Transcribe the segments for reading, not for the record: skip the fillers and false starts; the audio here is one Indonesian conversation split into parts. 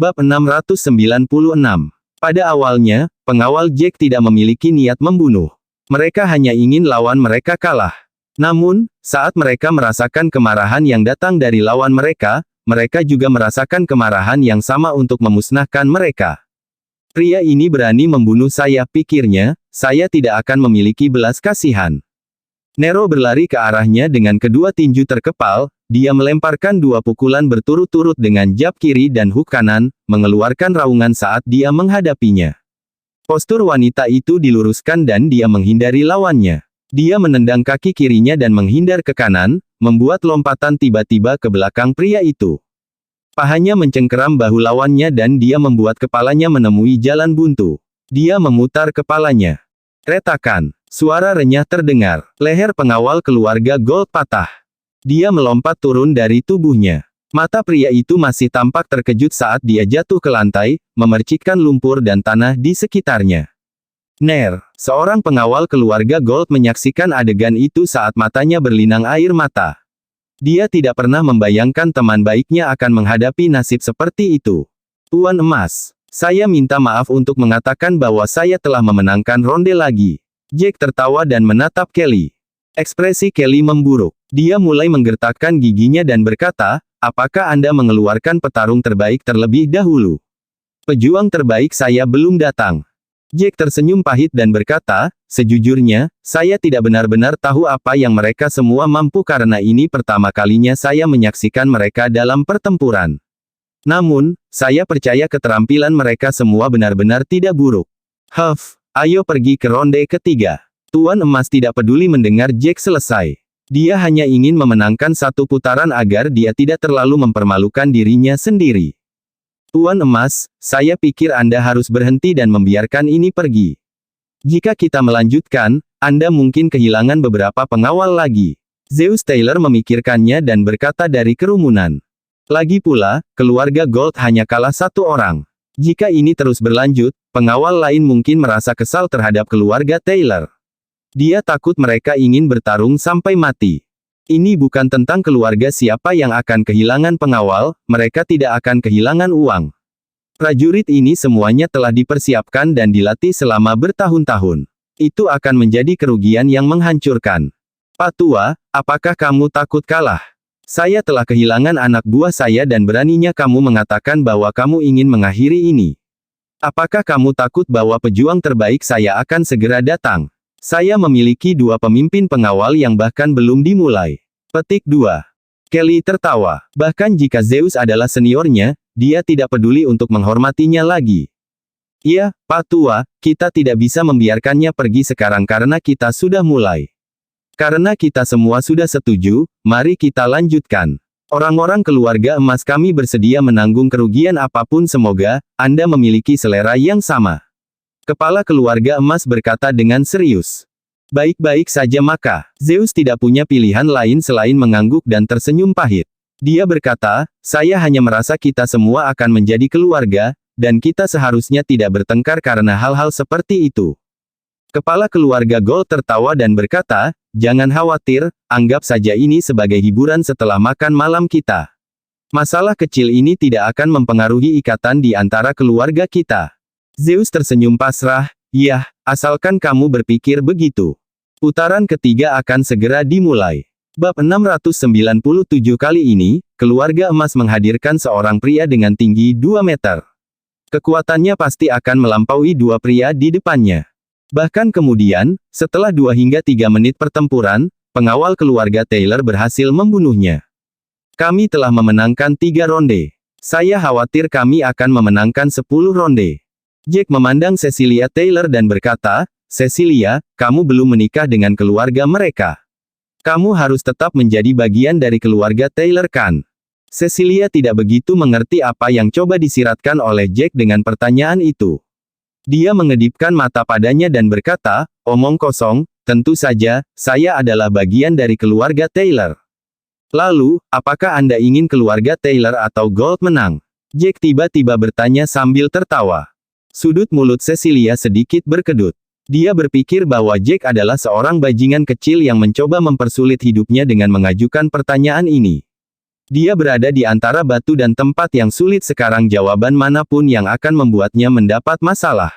Bab 696. Pada awalnya, pengawal Jack tidak memiliki niat membunuh. Mereka hanya ingin lawan mereka kalah. Namun, saat mereka merasakan kemarahan yang datang dari lawan mereka, mereka juga merasakan kemarahan yang sama untuk memusnahkan mereka. Pria ini berani membunuh saya, pikirnya, saya tidak akan memiliki belas kasihan. Nero berlari ke arahnya dengan kedua tinju terkepal, dia melemparkan dua pukulan berturut-turut dengan jab kiri dan hook kanan, mengeluarkan raungan saat dia menghadapinya. Postur wanita itu diluruskan dan dia menghindari lawannya. Dia menendang kaki kirinya dan menghindar ke kanan, membuat lompatan tiba-tiba ke belakang pria itu. Pahanya mencengkeram bahu lawannya dan dia membuat kepalanya menemui jalan buntu. Dia memutar kepalanya. Retakan. Suara renyah terdengar. Leher pengawal keluarga Gold patah. Dia melompat turun dari tubuhnya. Mata pria itu masih tampak terkejut saat dia jatuh ke lantai, memercikkan lumpur dan tanah di sekitarnya. Ner, seorang pengawal keluarga Gold menyaksikan adegan itu saat matanya berlinang air mata. Dia tidak pernah membayangkan teman baiknya akan menghadapi nasib seperti itu. Tuan Emas, saya minta maaf untuk mengatakan bahwa saya telah memenangkan ronde lagi. Jack tertawa dan menatap Kelly. Ekspresi Kelly memburuk. Dia mulai menggertakkan giginya dan berkata, apakah Anda mengeluarkan petarung terbaik terlebih dahulu? Pejuang terbaik saya belum datang. Jack tersenyum pahit dan berkata, sejujurnya, saya tidak benar-benar tahu apa yang mereka semua mampu karena ini pertama kalinya saya menyaksikan mereka dalam pertempuran. Namun, saya percaya keterampilan mereka semua benar-benar tidak buruk. Ayo pergi ke ronde ketiga. Tuan Emas tidak peduli mendengar Jack selesai. Dia hanya ingin memenangkan satu putaran agar dia tidak terlalu mempermalukan dirinya sendiri. Tuan Emas, saya pikir Anda harus berhenti dan membiarkan ini pergi. Jika kita melanjutkan, Anda mungkin kehilangan beberapa pengawal lagi. Zeus Taylor memikirkannya dan berkata dari kerumunan. Lagi pula, keluarga Gold hanya kalah satu orang. Jika ini terus berlanjut, pengawal lain mungkin merasa kesal terhadap keluarga Taylor. Dia takut mereka ingin bertarung sampai mati. Ini bukan tentang keluarga siapa yang akan kehilangan pengawal, mereka tidak akan kehilangan uang. Prajurit ini semuanya telah dipersiapkan dan dilatih selama bertahun-tahun. Itu akan menjadi kerugian yang menghancurkan. Pak Tua, apakah kamu takut kalah? Saya telah kehilangan anak buah saya dan beraninya kamu mengatakan bahwa kamu ingin mengakhiri ini. Apakah kamu takut bahwa pejuang terbaik saya akan segera datang? Saya memiliki dua pemimpin pengawal yang bahkan belum dimulai. Petik 2. Kelly tertawa. Bahkan jika Zeus adalah seniornya, dia tidak peduli untuk menghormatinya lagi. Iya, Pak Tua, kita tidak bisa membiarkannya pergi sekarang karena kita sudah mulai. Karena kita semua sudah setuju, mari kita lanjutkan. Orang-orang keluarga emas kami bersedia menanggung kerugian apapun semoga, Anda memiliki selera yang sama. Kepala keluarga emas berkata dengan serius. Baik-baik saja maka, Zeus tidak punya pilihan lain selain mengangguk dan tersenyum pahit. Dia berkata, saya hanya merasa kita semua akan menjadi keluarga, dan kita seharusnya tidak bertengkar karena hal-hal seperti itu. Kepala keluarga Gold tertawa dan berkata, jangan khawatir, anggap saja ini sebagai hiburan setelah makan malam kita. Masalah kecil ini tidak akan mempengaruhi ikatan di antara keluarga kita. Zeus tersenyum pasrah, yah, asalkan kamu berpikir begitu. Putaran ketiga akan segera dimulai. Bab 697 kali ini, keluarga emas menghadirkan seorang pria dengan tinggi 2 meter. Kekuatannya pasti akan melampaui dua pria di depannya. Bahkan kemudian, setelah 2 hingga 3 menit pertempuran, pengawal keluarga Taylor berhasil membunuhnya. Kami telah memenangkan 3 ronde. Saya khawatir kami akan memenangkan 10 ronde. Jack memandang Cecilia Taylor dan berkata, Cecilia, kamu belum menikah dengan keluarga mereka. Kamu harus tetap menjadi bagian dari keluarga Taylor kan? Cecilia tidak begitu mengerti apa yang coba disiratkan oleh Jack dengan pertanyaan itu. Dia mengedipkan mata padanya dan berkata, omong kosong, tentu saja, saya adalah bagian dari keluarga Taylor. Lalu, apakah Anda ingin keluarga Taylor atau Gold menang? Jack tiba-tiba bertanya sambil tertawa. Sudut mulut Cecilia sedikit berkedut. Dia berpikir bahwa Jack adalah seorang bajingan kecil yang mencoba mempersulit hidupnya dengan mengajukan pertanyaan ini. Dia berada di antara batu dan tempat yang sulit sekarang jawaban manapun yang akan membuatnya mendapat masalah.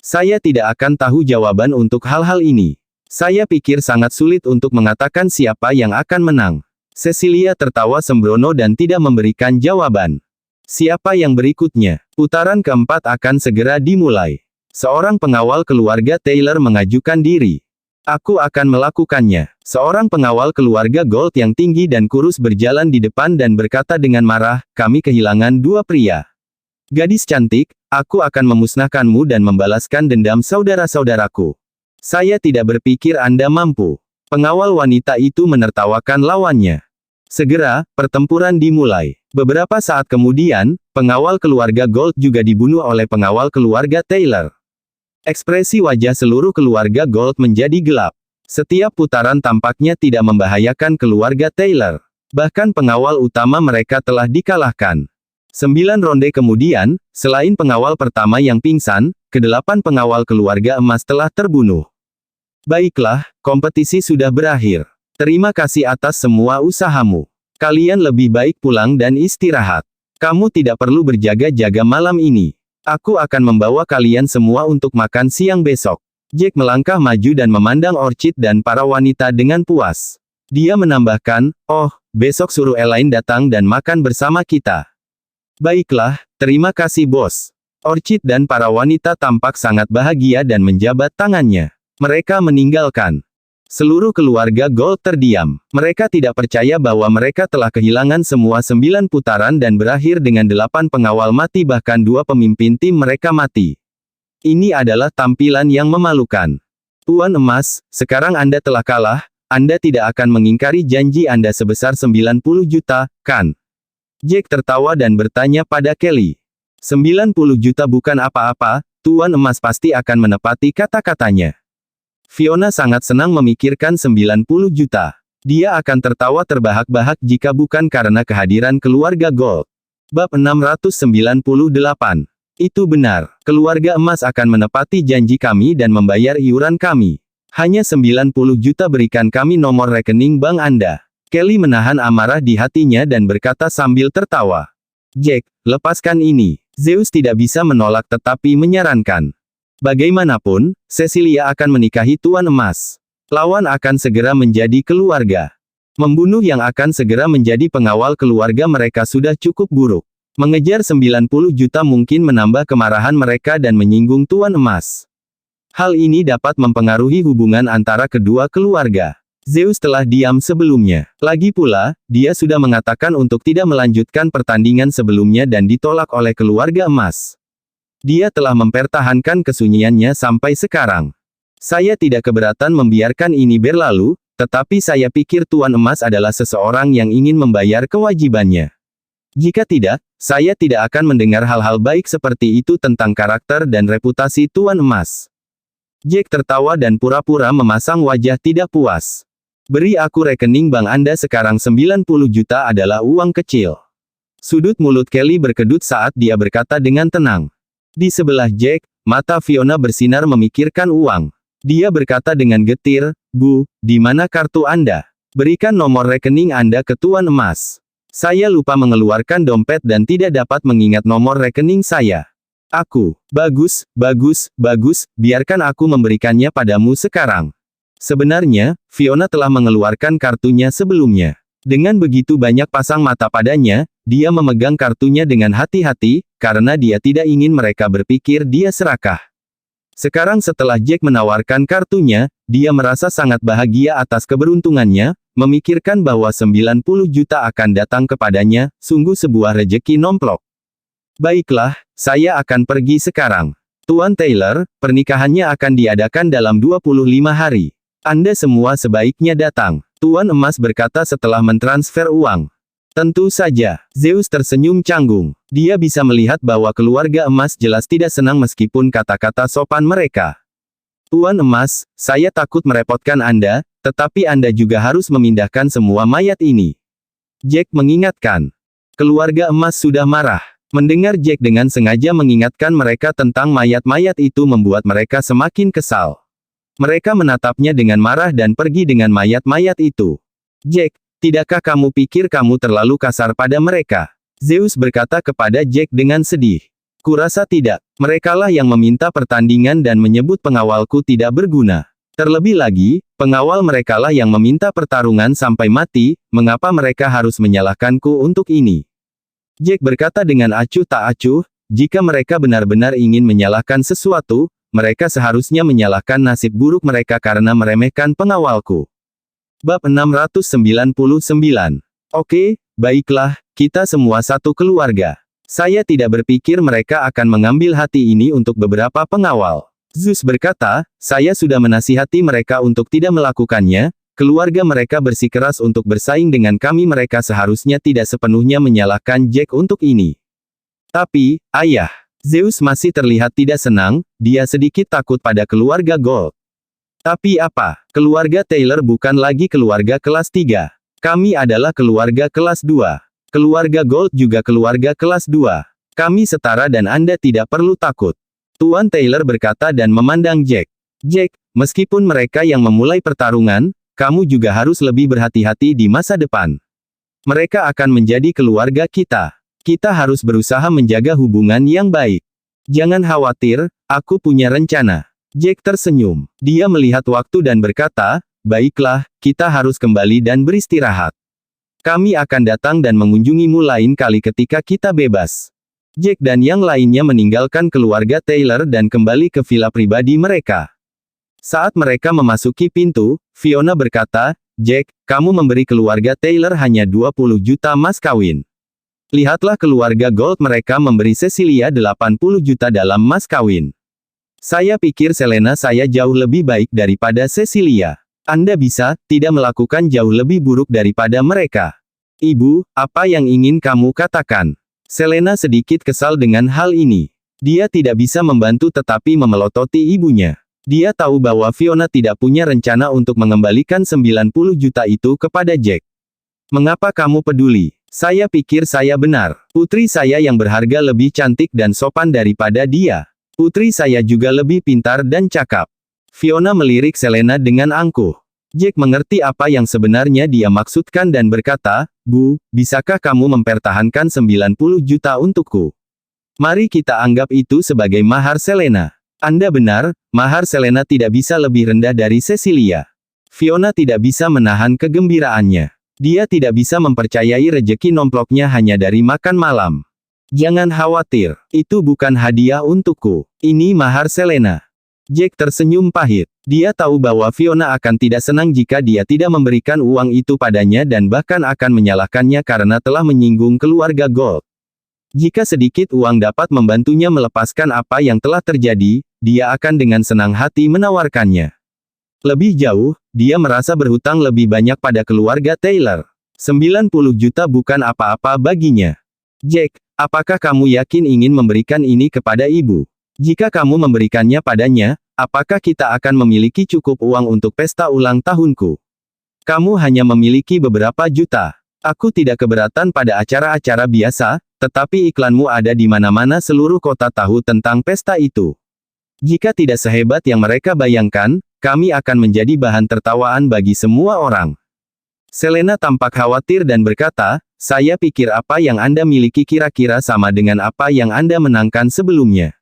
Saya tidak akan tahu jawaban untuk hal-hal ini. Saya pikir sangat sulit untuk mengatakan siapa yang akan menang. Cecilia tertawa sembrono dan tidak memberikan jawaban. Siapa yang berikutnya? Putaran keempat akan segera dimulai. Seorang pengawal keluarga Taylor mengajukan diri. Aku akan melakukannya. Seorang pengawal keluarga Gold yang tinggi dan kurus berjalan di depan dan berkata dengan marah, kami kehilangan dua pria. Gadis cantik, aku akan memusnahkanmu dan membalaskan dendam saudara-saudaraku. Saya tidak berpikir Anda mampu. Pengawal wanita itu menertawakan lawannya. Segera, pertempuran dimulai. Beberapa saat kemudian, pengawal keluarga Gold juga dibunuh oleh pengawal keluarga Taylor. Ekspresi wajah seluruh keluarga Gold menjadi gelap. Setiap putaran tampaknya tidak membahayakan keluarga Taylor. Bahkan pengawal utama mereka telah dikalahkan. 9 ronde kemudian, selain pengawal pertama yang pingsan, ke-8 pengawal keluarga emas telah terbunuh. Baiklah, kompetisi sudah berakhir. Terima kasih atas semua usahamu. Kalian lebih baik pulang dan istirahat. Kamu tidak perlu berjaga-jaga malam ini. Aku akan membawa kalian semua untuk makan siang besok. Jack melangkah maju dan memandang Orchid dan para wanita dengan puas. Dia menambahkan, oh, besok suruh Elaine datang dan makan bersama kita. Baiklah, terima kasih bos. Orchid dan para wanita tampak sangat bahagia dan menjabat tangannya. Mereka meninggalkan. Seluruh keluarga Gold terdiam. Mereka tidak percaya bahwa mereka telah kehilangan semua 9 putaran dan berakhir dengan 8 pengawal mati bahkan 2 pemimpin tim mereka mati. Ini adalah tampilan yang memalukan. Tuan Emas, sekarang Anda telah kalah, Anda tidak akan mengingkari janji Anda sebesar 90 juta, kan? Jack tertawa dan bertanya pada Kelly. 90 juta bukan apa-apa, Tuan Emas pasti akan menepati kata-katanya. Fiona sangat senang memikirkan 90 juta. Dia akan tertawa terbahak-bahak jika bukan karena kehadiran keluarga Gold. Bab 698. Itu benar, keluarga emas akan menepati janji kami dan membayar iuran kami. Hanya 90 juta berikan kami nomor rekening bank Anda. Kelly menahan amarah di hatinya dan berkata sambil tertawa. Jack, lepaskan ini. Zeus tidak bisa menolak tetapi menyarankan. Bagaimanapun, Cecilia akan menikahi Tuan Emas. Lawan akan segera menjadi keluarga. Membunuh yang akan segera menjadi pengawal keluarga mereka sudah cukup buruk. Mengejar 90 juta mungkin menambah kemarahan mereka dan menyinggung Tuan Emas. Hal ini dapat mempengaruhi hubungan antara kedua keluarga. Zeus telah diam sebelumnya. Lagi pula, dia sudah mengatakan untuk tidak melanjutkan pertandingan sebelumnya dan ditolak oleh keluarga emas. Dia telah mempertahankan kesunyiannya sampai sekarang. Saya tidak keberatan membiarkan ini berlalu, tetapi saya pikir Tuan Emas adalah seseorang yang ingin membayar kewajibannya. Jika tidak, saya tidak akan mendengar hal-hal baik seperti itu tentang karakter dan reputasi Tuan Emas. Jack tertawa dan pura-pura memasang wajah tidak puas. Beri aku rekening bank Anda sekarang 90 juta adalah uang kecil. Sudut mulut Kelly berkedut saat dia berkata dengan tenang. Di sebelah Jack, mata Fiona bersinar memikirkan uang. Dia berkata dengan getir, Bu, di mana kartu Anda? Berikan nomor rekening Anda ke Tuan Emas. Saya lupa mengeluarkan dompet dan tidak dapat mengingat nomor rekening saya. Bagus, biarkan aku memberikannya padamu sekarang. Sebenarnya, Fiona telah mengeluarkan kartunya sebelumnya. Dengan begitu banyak pasang mata padanya, dia memegang kartunya dengan hati-hati, karena dia tidak ingin mereka berpikir dia serakah. Sekarang setelah Jack menawarkan kartunya, dia merasa sangat bahagia atas keberuntungannya, memikirkan bahwa 90 juta akan datang kepadanya, sungguh sebuah rejeki nomplok. Baiklah, saya akan pergi sekarang. Tuan Taylor, pernikahannya akan diadakan dalam 25 hari. Anda semua sebaiknya datang. Tuan Emas berkata setelah mentransfer uang. Tentu saja, Zeus tersenyum canggung. Dia bisa melihat bahwa keluarga emas jelas tidak senang meskipun kata-kata sopan mereka. Tuan Emas, saya takut merepotkan Anda, tetapi Anda juga harus memindahkan semua mayat ini. Jack mengingatkan. Keluarga emas sudah marah. Mendengar Jack dengan sengaja mengingatkan mereka tentang mayat-mayat itu membuat mereka semakin kesal. Mereka menatapnya dengan marah dan pergi dengan mayat-mayat itu. Jack, Tidakkah kamu pikir kamu terlalu kasar pada mereka? Zeus berkata kepada Jack dengan sedih. Kurasa tidak. Merekalah yang meminta pertandingan dan menyebut pengawalku tidak berguna. Terlebih lagi, pengawal merekalah yang meminta pertarungan sampai mati, mengapa mereka harus menyalahkanku untuk ini? Jack berkata dengan acuh tak acuh, jika mereka benar-benar ingin menyalahkan sesuatu, mereka seharusnya menyalahkan nasib buruk mereka karena meremehkan pengawalku. Bab 699. Oke, baiklah, kita semua satu keluarga. Saya tidak berpikir mereka akan mengambil hati ini untuk beberapa pengawal. Zeus berkata, saya sudah menasihati mereka untuk tidak melakukannya, keluarga mereka bersikeras untuk bersaing dengan kami, mereka seharusnya tidak sepenuhnya menyalahkan Jack untuk ini. Tapi, ayah, Zeus masih terlihat tidak senang, dia sedikit takut pada keluarga Gold. Tapi apa, keluarga Taylor bukan lagi keluarga kelas 3. Kami adalah keluarga kelas 2. Keluarga Gold juga keluarga kelas 2. Kami setara dan Anda tidak perlu takut. Tuan Taylor berkata dan memandang Jack. Jack, meskipun mereka yang memulai pertarungan, kamu juga harus lebih berhati-hati di masa depan. Mereka akan menjadi keluarga kita. Kita harus berusaha menjaga hubungan yang baik. Jangan khawatir, aku punya rencana. Jack tersenyum. Dia melihat waktu dan berkata, baiklah, kita harus kembali dan beristirahat. Kami akan datang dan mengunjungimu lain kali ketika kita bebas. Jack dan yang lainnya meninggalkan keluarga Taylor dan kembali ke villa pribadi mereka. Saat mereka memasuki pintu, Fiona berkata, Jack, kamu memberi keluarga Taylor hanya 20 juta mas kawin. Lihatlah keluarga Gold, mereka memberi Cecilia 80 juta dalam mas kawin. Saya pikir Selena saya jauh lebih baik daripada Cecilia. Anda bisa, tidak melakukan jauh lebih buruk daripada mereka. Ibu, apa yang ingin kamu katakan? Selena sedikit kesal dengan hal ini. Dia tidak bisa membantu tetapi memelototi ibunya. Dia tahu bahwa Fiona tidak punya rencana untuk mengembalikan 90 juta itu kepada Jack. Mengapa kamu peduli? Saya pikir saya benar. Putri saya yang berharga lebih cantik dan sopan daripada dia. Putri saya juga lebih pintar dan cakap. Fiona melirik Selena dengan angkuh. Jack mengerti apa yang sebenarnya dia maksudkan dan berkata, Bu, bisakah kamu mempertahankan 90 juta untukku? Mari kita anggap itu sebagai mahar Selena. Anda benar, mahar Selena tidak bisa lebih rendah dari Cecilia. Fiona tidak bisa menahan kegembiraannya. Dia tidak bisa mempercayai rejeki nomploknya hanya dari makan malam. Jangan khawatir, itu bukan hadiah untukku. Ini mahar Selena. Jack tersenyum pahit. Dia tahu bahwa Fiona akan tidak senang jika dia tidak memberikan uang itu padanya dan bahkan akan menyalahkannya karena telah menyinggung keluarga Gold. Jika sedikit uang dapat membantunya melepaskan apa yang telah terjadi, dia akan dengan senang hati menawarkannya. Lebih jauh, dia merasa berhutang lebih banyak pada keluarga Taylor. 90 juta bukan apa-apa baginya. Jack, apakah kamu yakin ingin memberikan ini kepada ibu? Jika kamu memberikannya padanya, apakah kita akan memiliki cukup uang untuk pesta ulang tahunku? Kamu hanya memiliki beberapa juta. Aku tidak keberatan pada acara-acara biasa, tetapi iklanmu ada di mana-mana, seluruh kota tahu tentang pesta itu. Jika tidak sehebat yang mereka bayangkan, kami akan menjadi bahan tertawaan bagi semua orang. Selena tampak khawatir dan berkata, saya pikir apa yang Anda miliki kira-kira sama dengan apa yang Anda menangkan sebelumnya.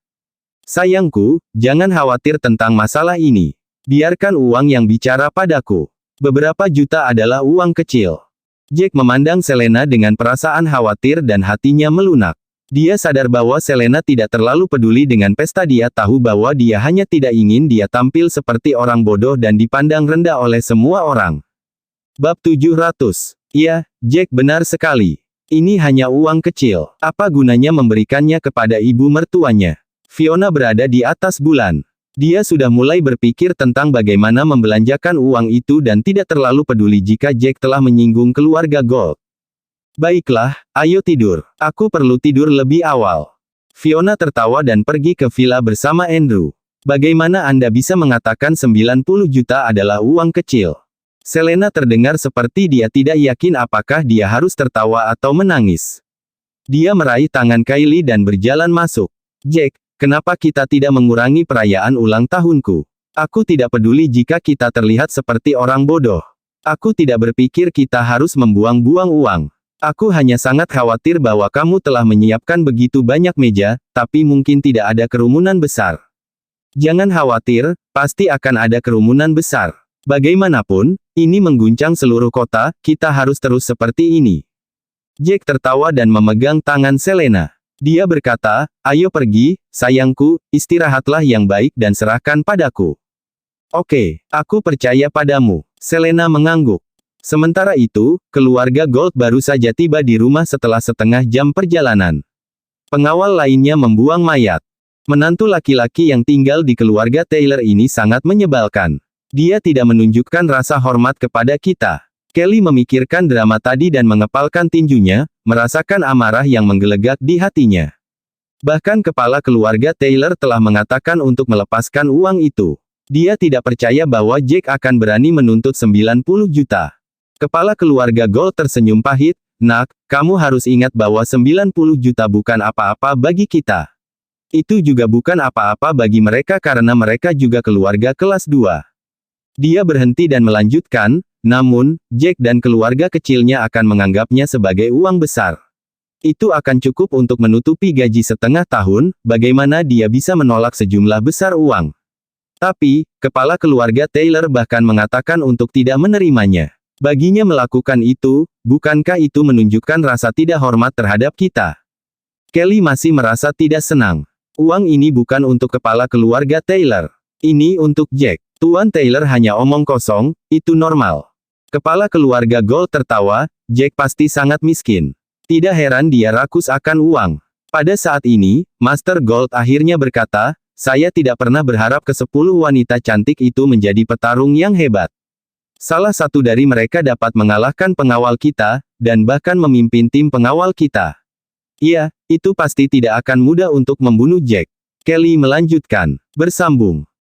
Sayangku, jangan khawatir tentang masalah ini. Biarkan uang yang bicara padaku. Beberapa juta adalah uang kecil. Jack memandang Selena dengan perasaan khawatir dan hatinya melunak. Dia sadar bahwa Selena tidak terlalu peduli dengan pesta, dia tahu bahwa dia hanya tidak ingin dia tampil seperti orang bodoh dan dipandang rendah oleh semua orang. Bab 700. Ya, Jack benar sekali. Ini hanya uang kecil. Apa gunanya memberikannya kepada ibu mertuanya? Fiona berada di atas bulan. Dia sudah mulai berpikir tentang bagaimana membelanjakan uang itu dan tidak terlalu peduli jika Jack telah menyinggung keluarga Gold. Baiklah, ayo tidur. Aku perlu tidur lebih awal. Fiona tertawa dan pergi ke villa bersama Andrew. Bagaimana Anda bisa mengatakan 90 juta adalah uang kecil? Selena terdengar seperti dia tidak yakin apakah dia harus tertawa atau menangis. Dia meraih tangan Kylie dan berjalan masuk. Jack, kenapa kita tidak mengurangi perayaan ulang tahunku? Aku tidak peduli jika kita terlihat seperti orang bodoh. Aku tidak berpikir kita harus membuang-buang uang. Aku hanya sangat khawatir bahwa kamu telah menyiapkan begitu banyak meja, tapi mungkin tidak ada kerumunan besar. Jangan khawatir, pasti akan ada kerumunan besar. Bagaimanapun, ini mengguncang seluruh kota, kita harus terus seperti ini. Jack tertawa dan memegang tangan Selena. Dia berkata, ayo pergi, sayangku, istirahatlah yang baik dan serahkan padaku. Oke, aku percaya padamu. Selena mengangguk. Sementara itu, keluarga Gold baru saja tiba di rumah setelah setengah jam perjalanan. Pengawal lainnya membuang mayat. Menantu laki-laki yang tinggal di keluarga Taylor ini sangat menyebalkan. Dia tidak menunjukkan rasa hormat kepada kita. Kelly memikirkan drama tadi dan mengepalkan tinjunya, merasakan amarah yang menggelegak di hatinya. Bahkan kepala keluarga Taylor telah mengatakan untuk melepaskan uang itu. Dia tidak percaya bahwa Jack akan berani menuntut 90 juta. Kepala keluarga Gold tersenyum pahit, nak, kamu harus ingat bahwa 90 juta bukan apa-apa bagi kita. Itu juga bukan apa-apa bagi mereka karena mereka juga keluarga kelas 2. Dia berhenti dan melanjutkan, namun, Jack dan keluarga kecilnya akan menganggapnya sebagai uang besar. Itu akan cukup untuk menutupi gaji setengah tahun, bagaimana dia bisa menolak sejumlah besar uang. Tapi, kepala keluarga Taylor bahkan mengatakan untuk tidak menerimanya. Baginya melakukan itu, bukankah itu menunjukkan rasa tidak hormat terhadap kita? Kelly masih merasa tidak senang. Uang ini bukan untuk kepala keluarga Taylor. Ini untuk Jack. Tuan Taylor hanya omong kosong, itu normal. Kepala keluarga Gold tertawa, Jack pasti sangat miskin. Tidak heran dia rakus akan uang. Pada saat ini, Master Gold akhirnya berkata, saya tidak pernah berharap ke-10 wanita cantik itu menjadi petarung yang hebat. Salah satu dari mereka dapat mengalahkan pengawal kita, dan bahkan memimpin tim pengawal kita. Iya, itu pasti tidak akan mudah untuk membunuh Jack. Kelly melanjutkan, bersambung.